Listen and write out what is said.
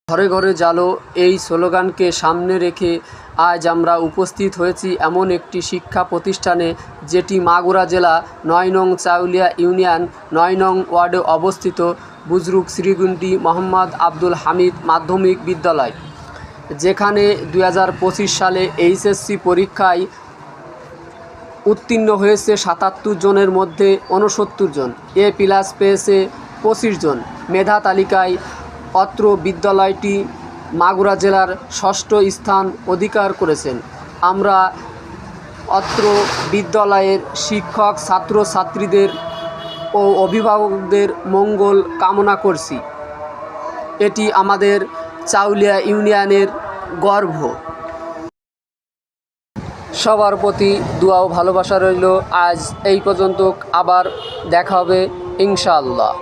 ঘরে ঘরে জালো এই স্লোগানকে সামনে রেখে আজ আমরা উপস্থিত হয়েছি এমন একটি শিক্ষা প্রতিষ্ঠানে, যেটি মাগুরা জেলা ৯ নং চাউলিয়া ইউনিয়ন ৯ নং ওয়ার্ডে অবস্থিত বুজরুক শ্রীগুন্ডি মোহাম্মদ আব্দুল হামিদ মাধ্যমিক বিদ্যালয়, যেখানে ২০২৫ সালে এইচএসসি পরীক্ষায় উত্তীর্ণ হয়েছে ৭৭ জনের মধ্যে ৬৯ জন, A+ পেয়েছে ২৫ জন। মেধা তালিকায় অত্র বিদ্যালয়টি মাগুরা জেলার ৬ষ্ঠ স্থান অধিকার করেছেন। আমরা অত্র বিদ্যালয়ের শিক্ষক, ছাত্রছাত্রীদের ও অভিভাবকদের মঙ্গল কামনা করছি। এটি আমাদের চাউলিয়া ইউনিয়নের গর্ব। সবার প্রতি দোয়া ও ভালোবাসা রইল। আজ এই পর্যন্ত, আবার দেখা হবে ইনশাআল্লাহ।